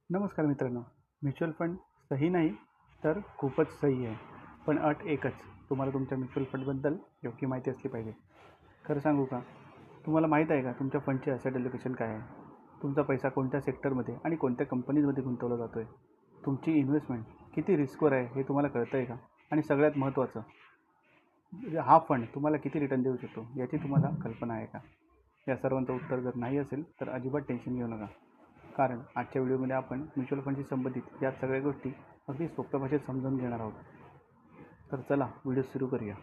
नमस्कार मित्रांनो. Mutual fund सही नाही तर खूपच सही आहे. पण अट एकच, तुम्हाला तुमच्या म्युच्युअल फंडबद्दल योग्य माहिती असली पाहिजे. खरं सांगू का, तुम्हाला माहीत आहे का तुमच्या फंडचे ॲसेट अलोकेशन काय आहे? तुमचा पैसा कोणत्या सेक्टरमध्ये आणि कोणत्या कंपनीजमध्ये गुंतवला जातो आहे? तुमची इन्व्हेस्टमेंट किती रिस्कवर आहे हे तुम्हाला कळतं आहे का? आणि सगळ्यात महत्त्वाचं, हा फंड तुम्हाला किती रिटर्न देऊ शकतो याची तुम्हाला कल्पना आहे का? या सर्वांचं उत्तर जर नाही असेल तर अजिबात टेन्शन घेऊ नका. कारण आजच्या व्हिडिओमध्ये आपण म्युच्युअल फंडशी संबंधित या सगळ्या गोष्टी अगदी सोप्या भाषेत समजून घेणार आहोत. तर चला व्हिडिओ सुरू करूया.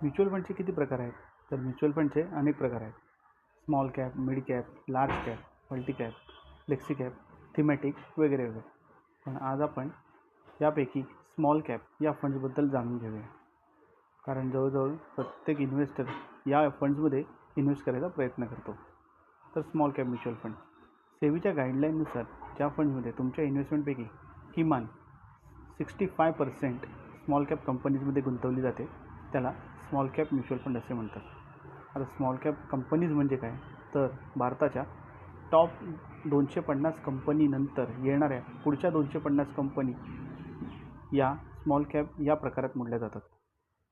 म्युच्युअल फंडचे किती प्रकार आहेत? तर म्युच्युअल फंडचे अनेक प्रकार आहेत. Small cap, mid cap, large cap, multi cap, flexi cap, thematic वगैरे वगैरे. पण आज आपण यापैकी स्मॉल कॅप या फंड्सबद्दल जाणून घेऊया. कारण जवळजवळ प्रत्येक इन्व्हेस्टर या फंड्समध्ये इन्व्हेस्ट करायचा प्रयत्न करतो. तर स्मॉल कॅप म्युच्युअल फंड, सेबीच्या गाईडलाईननुसार ज्या फंडमध्ये तुमच्या इन्व्हेस्टमेंटपैकी किमान 65% स्मॉल कॅप कंपनीजमध्ये गुंतवली जाते त्याला स्मॉल कॅप म्युच्युअल फंड असे म्हणतात. आता स्मॉल कॅप कंपनीज म्हणजे काय, तर भारताच्या टॉप 250 कंपनीनंतर येणाऱ्या पुढच्या 250 कंपनी या स्मॉल कॅप या प्रकारात मोडल्या जातात.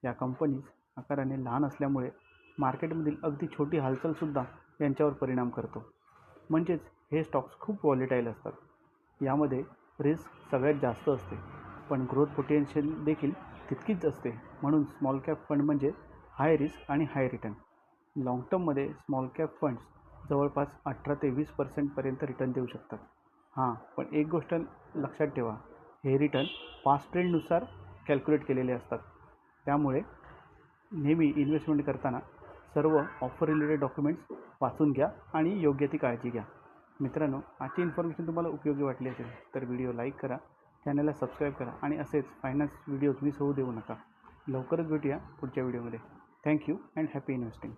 या कंपनीज आकाराने लहान असल्यामुळे मार्केटमधील अगदी छोटी हालचालसुद्धा यांच्यावर परिणाम करतो. म्हणजेच हे स्टॉक्स खूप व्हॉलेटाईल असतात. यामध्ये रिस्क सगळ्यात जास्त असते, पण ग्रोथ पोटेन्शियल देखील तितकीच असते. म्हणून स्मॉल कॅप फंड म्हणजे हाय रिस्क आणि हाय रिटर्न. लाँग टर्ममध्ये स्मॉल कॅप फंड्स जवळपास 18 ते 20% रिटर्न देऊ शकतात. पण एक गोष्ट लक्षात ठेवा, हे रिटर्न पास्ट ट्रेंडनुसार कॅल्क्युलेट केलेले असतात. त्यामुळे नेहमी इन्व्हेस्टमेंट करताना सर्व ऑफर रिलेटेड डॉक्युमेंट्स वाचून घ्या आणि योग्य ती काळजी घ्या. मित्रांनो, आजची इन्फॉर्मेशन तुम्हाला उपयोगी वाटली असेल तर व्हिडिओ लाईक करा, चॅनलला सबस्क्राईब करा आणि असेच फायनान्स व्हिडिओज मिस होऊ देऊ नका. लवकरच भेटूया पुढच्या व्हिडिओमध्ये. Thank you and happy investing.